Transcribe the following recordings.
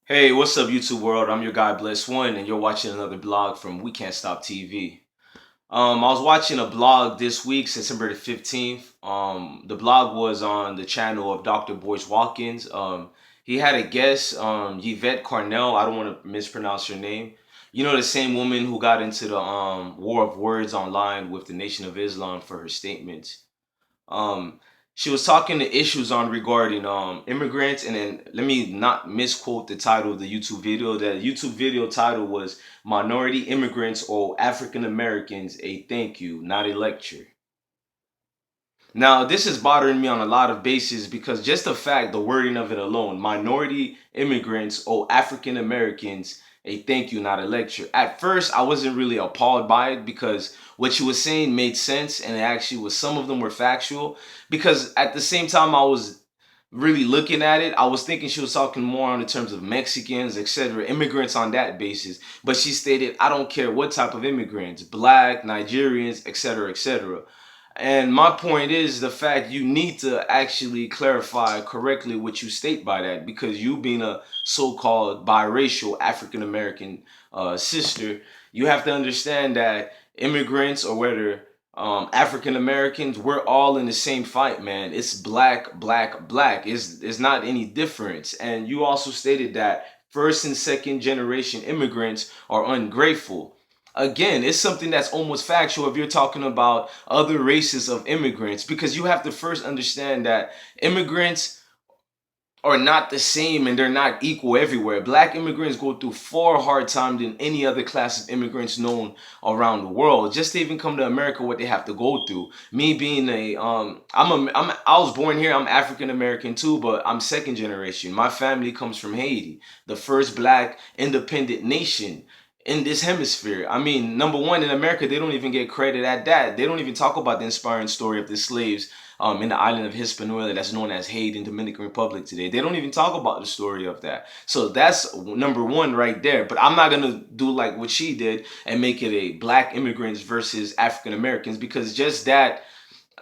Hey, what's up, YouTube world? I'm your guy, Bless One, and you're watching another blog from We Can't Stop TV. I was watching a blog this week, September the 15th. The blog was on the channel of Dr. Boyce Watkins. He had a guest, Yvette Carnell. I don't want to mispronounce her name. You know, the same woman who got into the war of words online with the Nation of Islam for her statements. Um, she was talking the issues on regarding immigrants, and then let me not misquote the title of the YouTube video. The YouTube video title was "Minority Immigrants or African Americans: A Thank You, Not a Lecture." Now, this is bothering me on a lot of bases because just the fact, the wording of it alone, minority immigrants or African Americans, a thank you, not a lecture. At first, I wasn't really appalled by it because what she was saying made sense and it actually was, some of them were factual. Because at the same time, I was really looking at it, I was thinking she was talking more on the terms of Mexicans, etc., immigrants on that basis. But she stated, I don't care what type of immigrants, black, Nigerians, etc., etc. And my point is the fact you need to actually clarify correctly what you state by that, because you being a so-called biracial African American sister, you have to understand that immigrants or whether African Americans, we're all in the same fight, man. It's black, black, black. It's not any difference. And you also stated that first and second generation immigrants are ungrateful. Again, it's something that's almost factual if you're talking about other races of immigrants, because you have to first understand that immigrants are not the same and they're not equal everywhere. Black immigrants go through far hard time than any other class of immigrants known around the world. Just to even come to America, what they have to go through. Me being I was born here. I'm African American too, but I'm second generation. My family comes from Haiti, the first black independent nation in this hemisphere. I mean, number one, in America, they don't even get credit at that. They don't even talk about the inspiring story of the slaves in the island of Hispaniola that's known as Haiti and Dominican Republic today. They don't even talk about the story of that. So that's number one right there. But I'm not going to do like what she did and make it a black immigrants versus African Americans, because just that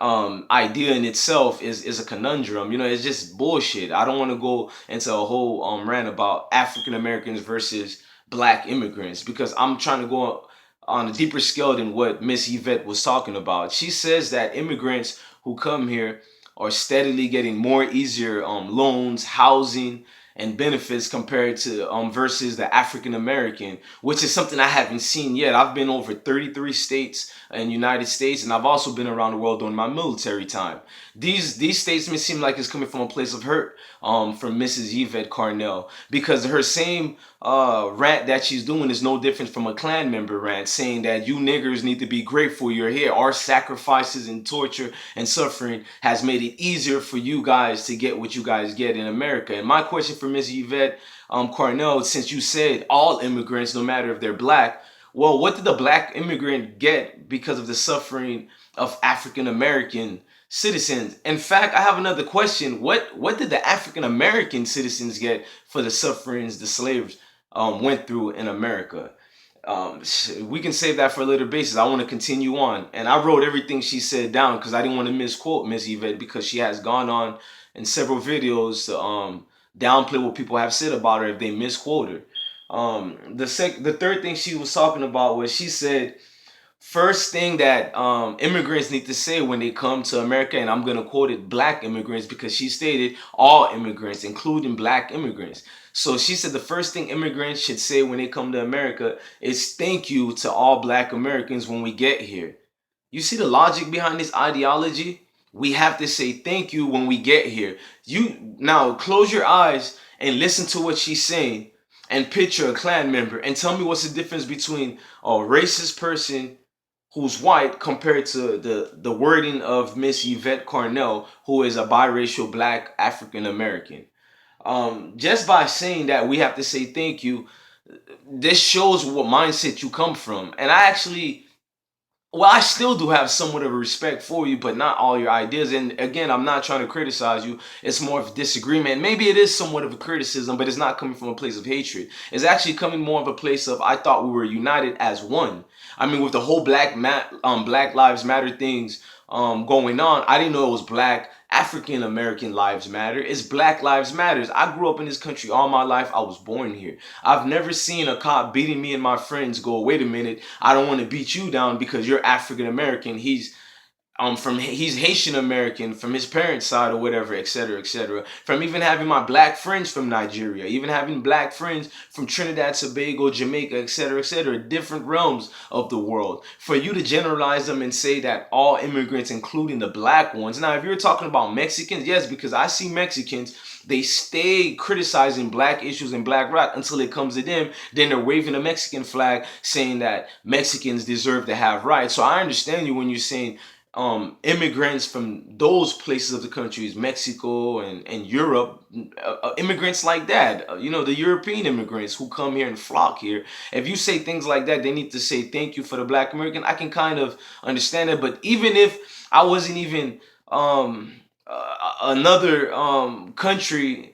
idea in itself is a conundrum. You know, it's just bullshit. I don't want to go into a whole rant about African Americans versus black immigrants, because I'm trying to go on a deeper scale than what Miss Yvette was talking about. She says that immigrants who come here are steadily getting more easier loans, housing, and benefits compared to versus the African American, which is something I haven't seen yet. I've been over 33 states in the United States, and I've also been around the world during my military time. These statements seem like it's coming from a place of hurt from Mrs. Yvette Carnell, because her same rant that she's doing is no different from a Klan member rant saying that you niggers need to be grateful you're here. Our sacrifices and torture and suffering has made it easier for you guys to get what you guys get in America. And my question for Ms. Yvette Carnell, since you said all immigrants, no matter if they're black, well, what did the black immigrant get because of the suffering of African American citizens? In fact, I have another question. What did the African American citizens get for the sufferings the slaves went through in America? We can save that for a later basis. I want to continue on. And I wrote everything she said down because I didn't want to misquote Miss Yvette, because she has gone on in several videos to downplay what people have said about her if they misquote her. The third thing she was talking about was, she said, first thing that immigrants need to say when they come to America, and I'm going to quote it, black immigrants, because she stated all immigrants, including black immigrants. So she said the first thing immigrants should say when they come to America is thank you to all black Americans when we get here. You see the logic behind this ideology? We have to say thank you when we get here. You now close your eyes and listen to what she's saying and picture a Klan member and tell me what's the difference between a racist person who's white compared to the wording of Miss Yvette Carnell, who is a biracial black African American. Just by saying that we have to say thank you, this shows what mindset you come from. And I actually, well, I still do have somewhat of a respect for you, but not all your ideas. And again, I'm not trying to criticize you. It's more of a disagreement. Maybe it is somewhat of a criticism, but it's not coming from a place of hatred. It's actually coming more of a place of, I thought we were united as one. I mean, with the whole Black Lives Matter things going on, I didn't know it was Black African American Lives Matter. It's Black Lives Matters. I grew up in this country all my life. I was born here. I've never seen a cop beating me and my friends go, wait a minute, I don't want to beat you down because you're African American. He's Haitian American from his parents' side or whatever, etc., etc. From even having my black friends from Nigeria, even having black friends from Trinidad, Tobago, Jamaica, etc., etc., different realms of the world. For you to generalize them and say that all immigrants, including the black ones. Now, if you're talking about Mexicans, yes, because I see Mexicans, they stay criticizing black issues and black rock until it comes to them. Then they're waving a Mexican flag saying that Mexicans deserve to have rights. So I understand you when you're saying immigrants from those places of the countries, Mexico and Europe, immigrants like that, the European immigrants who come here and flock here. If you say things like that, they need to say thank you for the Black American. I can kind of understand it, but even if I wasn't even another country,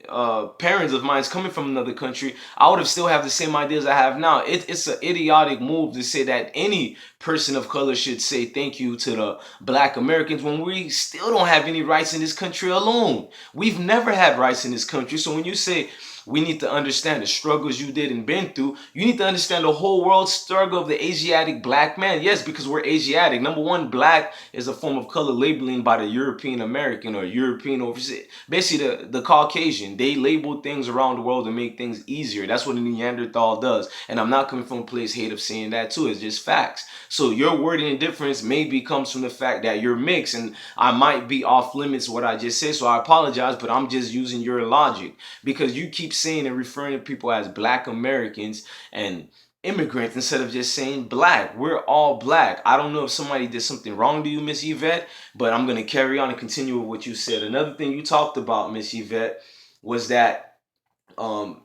parents of mine coming from another country, I would have still have the same ideas I have now. It's an idiotic move to say that any person of color should say thank you to the Black Americans when we still don't have any rights in this country alone. We've never had rights in this country. So when you say we need to understand the struggles you did and been through, you need to understand the whole world struggle of the Asiatic black man. Yes, because we're Asiatic. Number one, black is a form of color labeling by the European American or European overseas. Basically, the Caucasian. They label things around the world to make things easier. That's what a Neanderthal does. And I'm not coming from a place hate of saying that too. It's just facts. So your wording and difference maybe comes from the fact that you're mixed, and I might be off limits what I just said. So I apologize, but I'm just using your logic because you keep saying and referring to people as Black Americans and immigrants instead of just saying black. We're all black. I don't know if somebody did something wrong to you, Miss Yvette, but I'm going to carry on and continue with what you said. Another thing you talked about, Miss Yvette, was that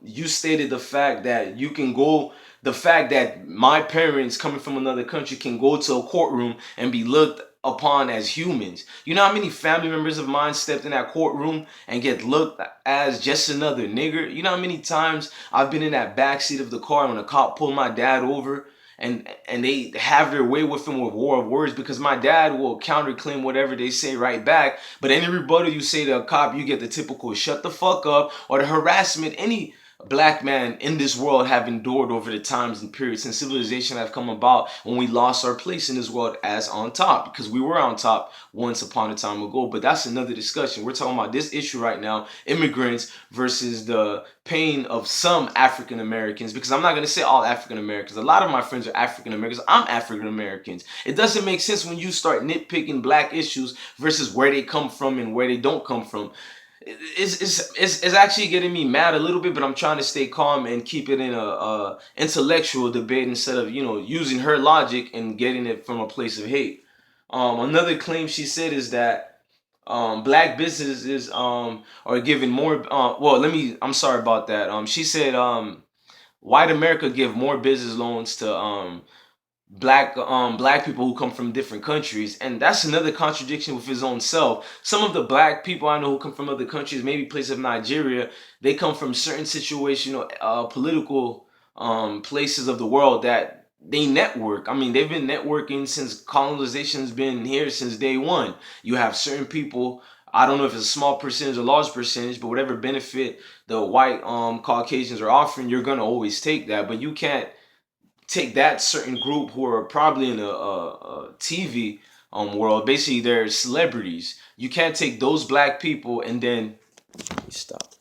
you stated the fact that you can go, the fact that my parents coming from another country can go to a courtroom and be looked upon as humans. You know how many family members of mine stepped in that courtroom and get looked as just another nigger? You know how many times I've been in that backseat of the car when a cop pulled my dad over and they have their way with him with war of words because my dad will counterclaim whatever they say right back. But any rebuttal you say to a cop, you get the typical shut the fuck up or the harassment any black man in this world have endured over the times and periods since civilization have come about when we lost our place in this world as on top, because we were on top once upon a time ago. But that's another discussion. We're talking about this issue right now, immigrants versus the pain of some African Americans, because I'm not going to say all African Americans. A lot of my friends are African Americans. I'm African Americans. It doesn't make sense when you start nitpicking black issues versus where they come from and where they don't come from. It's actually getting me mad a little bit, but I'm trying to stay calm and keep it in a intellectual debate instead of using her logic and getting it from a place of hate. Another claim she said is that black businesses are giving more. I'm sorry about that. She said white America give more business loans to black people who come from different countries, and that's another contradiction with his own self. Some of the black people I know who come from other countries, maybe places of Nigeria, they come from certain situational political places of the world that they network. I mean, they've been networking since colonization's been here since day one. You have certain people, I don't know if it's a small percentage or large percentage, but whatever benefit the white Caucasians are offering, you're gonna always take that. But you can't take that certain group who are probably in a TV world. Basically, they're celebrities. You can't take those black people and then stop.